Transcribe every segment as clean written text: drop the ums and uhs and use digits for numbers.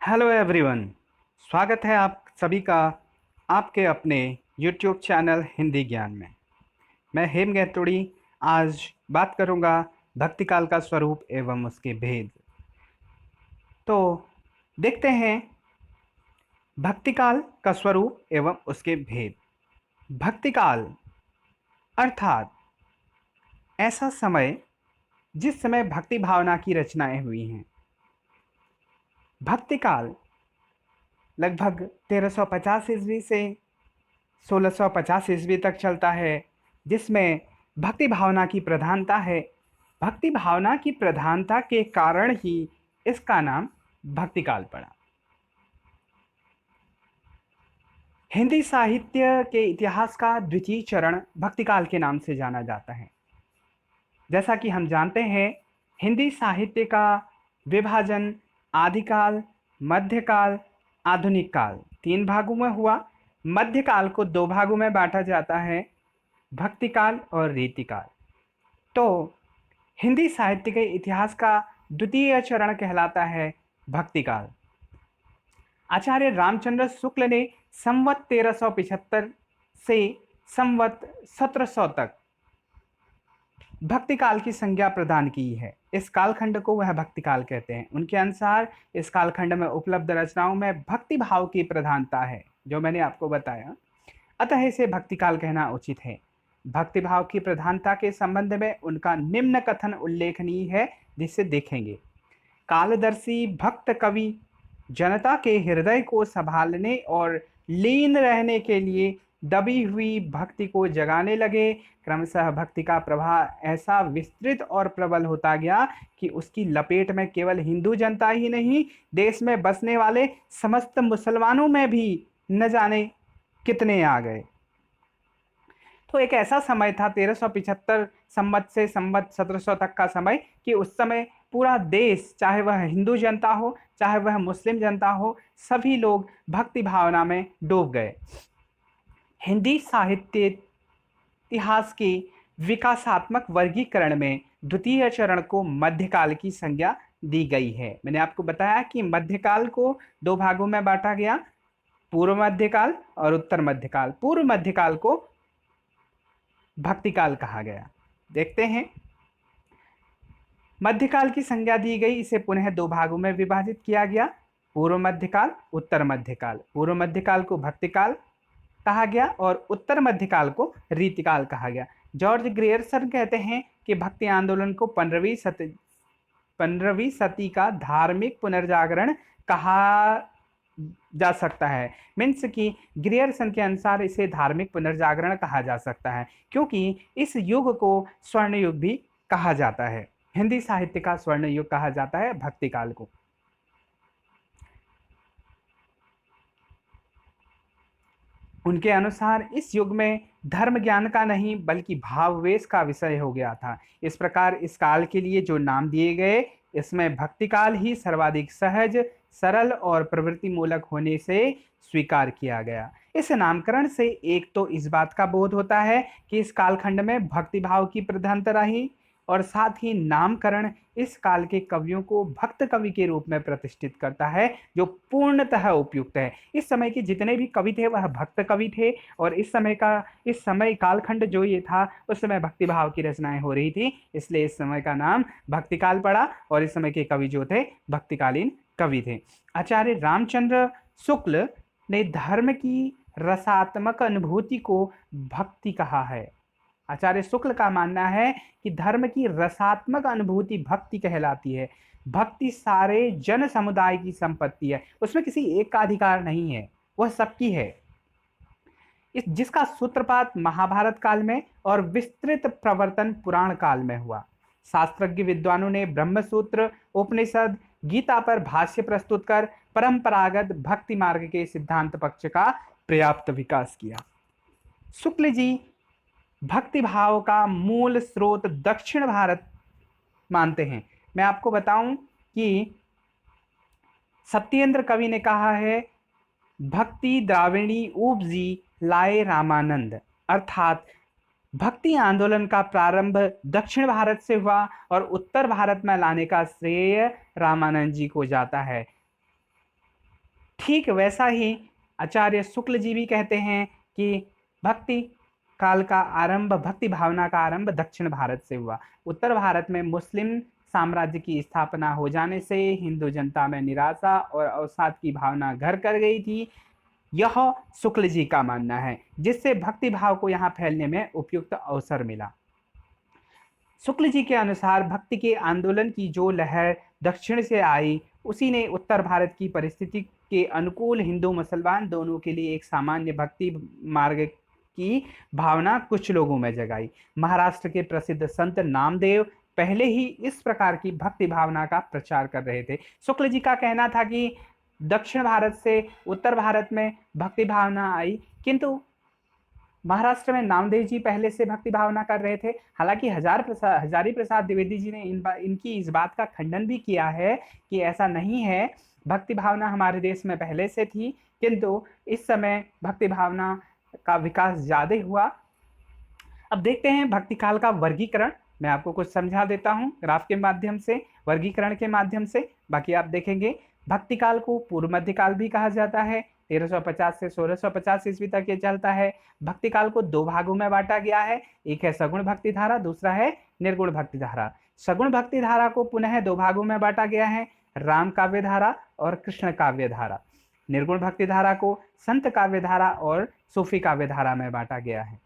Hello everyone. स्वागत है आप सभी का आपके अपने यूट्यूब चैनल हिंदी ज्ञान में। मैं हेम गैतोड़ी आज बात करूंगा भक्ति काल का स्वरूप एवं उसके भेद। तो देखते हैं भक्ति काल का स्वरूप एवं उसके भेद। भक्ति काल अर्थात ऐसा समय जिस समय भक्ति भावना की रचनाएं हुई हैं। भक्ति काल लगभग 1350 ईस्वी से 1650 ईस्वी तक चलता है, जिसमें भक्ति भावना की प्रधानता है। भक्ति भावना की प्रधानता के कारण ही इसका नाम भक्ति काल पड़ा। हिंदी साहित्य के इतिहास का द्वितीय चरण भक्ति काल के नाम से जाना जाता है। जैसा कि हम जानते हैं, हिंदी साहित्य का विभाजन आदिकाल, मध्यकाल, आधुनिक काल 3 भागों में हुआ। मध्यकाल को 2 भागों में बांटा जाता है, भक्ति काल और रीतिकाल। तो हिंदी साहित्य के इतिहास का द्वितीय चरण कहलाता है भक्ति काल। आचार्य रामचंद्र शुक्ल ने संवत 1375 से संवत 1700 तक भक्ति काल की संज्ञा प्रदान की है। इस कालखंड को वह भक्ति काल कहते हैं। उनके अनुसार इस कालखंड में उपलब्ध रचनाओं में भक्ति भाव की प्रधानता है, जो मैंने आपको बताया। अतः इसे भक्ति काल कहना उचित है। भक्ति भाव की प्रधानता के संबंध में उनका निम्न कथन उल्लेखनीय है, जिसे देखेंगे। कालदर्शी भक्त कवि जनता के हृदय को संभालने और लीन रहने के लिए दबी हुई भक्ति को जगाने लगे। क्रमशः भक्ति का प्रभाव ऐसा विस्तृत और प्रबल होता गया कि उसकी लपेट में केवल हिंदू जनता ही नहीं, देश में बसने वाले समस्त मुसलमानों में भी न जाने कितने आ गए। तो एक ऐसा समय था 1375 संवत से संवत 1700 तक का समय, कि उस समय पूरा देश, चाहे वह हिंदू जनता हो चाहे वह मुस्लिम जनता हो, सभी लोग भक्ति भावना में डूब गए। हिंदी साहित्य इतिहास के विकासात्मक वर्गीकरण में द्वितीय चरण को मध्यकाल की संज्ञा दी गई है। मैंने आपको बताया कि मध्यकाल को 2 भागों में बांटा गया, पूर्व मध्यकाल और उत्तर मध्यकाल। पूर्व मध्यकाल को भक्ति काल कहा गया। देखते हैं, मध्यकाल की संज्ञा दी गई, इसे पुनः 2 भागों में विभाजित किया गया, पूर्व मध्यकाल, उत्तर मध्यकाल। पूर्व मध्यकाल को भक्ति काल कहा गया और उत्तर मध्यकाल को रीतिकाल कहा गया। जॉर्ज ग्रियर्सन कहते हैं कि भक्ति आंदोलन को 15वीं सदी का धार्मिक पुनर्जागरण कहा जा सकता है। मीन्स कि ग्रियर्सन के अनुसार इसे धार्मिक पुनर्जागरण कहा जा सकता है, क्योंकि इस युग को स्वर्ण युग भी कहा जाता है। हिंदी साहित्य का स्वर्ण युग कहा जाता है भक्ति काल को। उनके अनुसार इस युग में धर्म ज्ञान का नहीं बल्कि भाववेश का विषय हो गया था। इस प्रकार इस काल के लिए जो नाम दिए गए, इसमें भक्ति काल ही सर्वाधिक सहज, सरल और प्रवृत्ति मूलक होने से स्वीकार किया गया। इस नामकरण से एक तो इस बात का बोध होता है कि इस कालखंड में भक्ति भाव की प्रधानता रही, और साथ ही नामकरण इस काल के कवियों को भक्त कवि के रूप में प्रतिष्ठित करता है, जो पूर्णतः उपयुक्त है। इस समय के जितने भी कवि थे वह भक्त कवि थे, और इस समय कालखंड जो ये था, उस समय भक्ति भाव की रचनाएं हो रही थी, इसलिए इस समय का नाम भक्ति काल पड़ा, और इस समय के कवि जो थे भक्तिकालीन कवि थे। आचार्य रामचंद्र शुक्ल ने धर्म की रसात्मक अनुभूति को भक्ति कहा है। आचार्य शुक्ल का मानना है कि धर्म की रसात्मक अनुभूति भक्ति कहलाती है। भक्ति सारे जन समुदाय की संपत्ति है, उसमें किसी एक का अधिकार नहीं है, वह सबकी है। जिसका सूत्रपात महाभारत काल में और विस्तृत प्रवर्तन पुराण काल में हुआ। शास्त्रज्ञ विद्वानों ने ब्रह्मसूत्र, उपनिषद, गीता पर भाष्य प्रस्तुत कर परंपरागत भक्ति मार्ग के सिद्धांत पक्ष का पर्याप्त विकास किया। शुक्ल जी भक्ति भाव का मूल स्रोत दक्षिण भारत मानते हैं। मैं आपको बताऊं कि सत्येंद्र कवि ने कहा है, भक्ति द्राविणी उपजी लाए रामानंद, अर्थात भक्ति आंदोलन का प्रारंभ दक्षिण भारत से हुआ और उत्तर भारत में लाने का श्रेय रामानंद जी को जाता है। ठीक वैसा ही आचार्य शुक्ल जी भी कहते हैं कि भक्ति काल का आरंभ, भक्ति भावना का आरंभ दक्षिण भारत से हुआ। उत्तर भारत में मुस्लिम साम्राज्य की स्थापना हो जाने से हिंदू जनता में निराशा और अवसाद की भावना घर कर गई थी, यह शुक्ल जी का मानना है, जिससे भक्ति भाव को यहाँ फैलने में उपयुक्त अवसर मिला। शुक्ल जी के अनुसार भक्ति के आंदोलन की जो लहर दक्षिण से आई, उसी ने उत्तर भारत की परिस्थिति के अनुकूल हिंदू मुसलमान दोनों के लिए एक सामान्य भक्ति मार्ग की भावना कुछ लोगों में जगाई। महाराष्ट्र के प्रसिद्ध संत नामदेव पहले ही इस प्रकार की भक्ति भावना का प्रचार कर रहे थे। शुक्ल जी का कहना था कि दक्षिण भारत से उत्तर भारत में भक्ति भावना आई, किंतु महाराष्ट्र में नामदेव जी पहले से भक्ति भावना कर रहे थे। हालांकि हजारी प्रसाद द्विवेदी जी ने इनकी इस बात का खंडन भी किया है कि ऐसा नहीं है, भक्ति भावना हमारे देश में पहले से थी, किंतु इस समय भक्ति भावना का विकास ज़्यादा हुआ। अब देखते हैं भक्ति काल का वर्गीकरण। मैं आपको कुछ समझा देता हूँ ग्राफ के माध्यम से, वर्गीकरण के माध्यम से, बाकी आप देखेंगे। भक्ति काल को पूर्व मध्यकाल भी कहा जाता है, 1350 से 1650 ईस्वी तक ये चलता है। भक्ति काल को दो भागों में बांटा गया है, एक है सगुण भक्ति धारा, दूसरा है निर्गुण भक्ति धारा। सगुण भक्ति धारा को पुनः दो भागों में बांटा गया है, राम काव्य धारा और कृष्ण काव्य धारा। निर्गुण भक्ति धारा को संत काव्य धारा और सूफी काव्य धारा में बांटा गया है।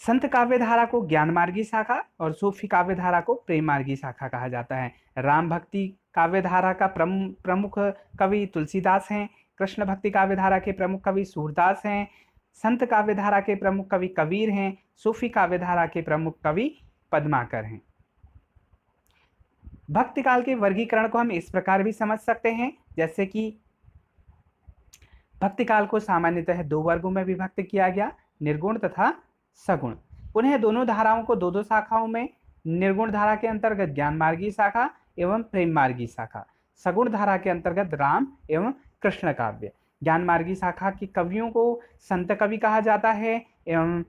संत काव्य धारा को ज्ञान मार्गी शाखा और सूफी काव्य धारा को प्रेम मार्गी शाखा कहा जाता है। राम भक्ति काव्य धारा का प्रमुख कवि तुलसीदास हैं, कृष्ण भक्ति काव्य धारा के प्रमुख कवि सूरदास हैं, संत काव्य धारा के प्रमुख कवि कबीर हैं, सूफी काव्य धारा के प्रमुख कवि पद्माकर हैं। भक्ति काल के वर्गीकरण को हम इस प्रकार भी समझ सकते हैं, जैसे कि भक्ति काल को सामान्यतः दो वर्गों में विभक्त किया गया, निर्गुण तथा सगुण। उन्हें दोनों धाराओं को दो दो शाखाओं में, निर्गुण धारा के अंतर्गत ज्ञान मार्गी शाखा एवं प्रेम मार्गी शाखा, सगुण धारा के अंतर्गत राम एवं कृष्ण काव्य। ज्ञान मार्गी शाखा के कवियों को संत कवि कहा जाता है एवं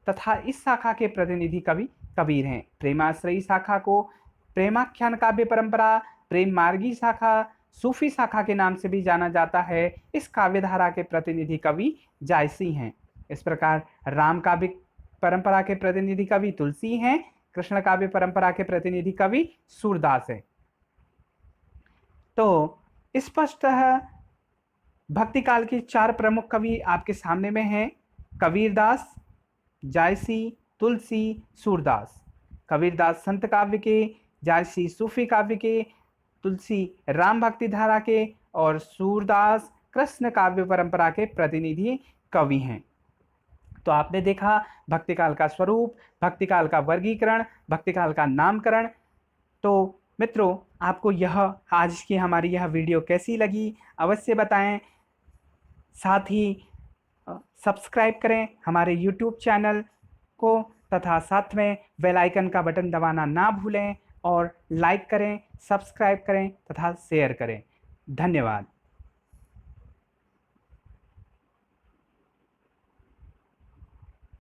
तथा इस शाखा के प्रतिनिधि कवि कबीर हैं। प्रेमाश्रयी शाखा को प्रेमाख्यान काव्य परंपरा, प्रेम मार्गी शाखा, सूफी शाखा के नाम से भी जाना जाता है। इस काव्य धारा के प्रतिनिधि कवि जायसी हैं। इस प्रकार राम काव्य परंपरा के प्रतिनिधि कवि तुलसी हैं, कृष्ण काव्य परंपरा के प्रतिनिधि कवि सूरदास हैं। तो स्पष्टतः भक्ति काल के चार प्रमुख कवि आपके सामने में हैं, कबीरदास, जायसी, तुलसी, सूरदास। कबीरदास संत काव्य के, जायसी सूफी काव्य के, तुलसी राम भक्ति धारा के और सूरदास कृष्ण काव्य परंपरा के प्रतिनिधि कवि हैं। तो आपने देखा भक्ति काल का स्वरूप, भक्ति काल का वर्गीकरण, भक्ति काल का नामकरण। तो मित्रों, आपको यह आज की हमारी यह वीडियो कैसी लगी अवश्य बताएं। साथ ही सब्सक्राइब करें हमारे YouTube चैनल को तथा साथ में बेल आइकन का बटन दबाना ना भूलें और लाइक करें, सब्सक्राइब करें तथा शेयर करें। धन्यवाद।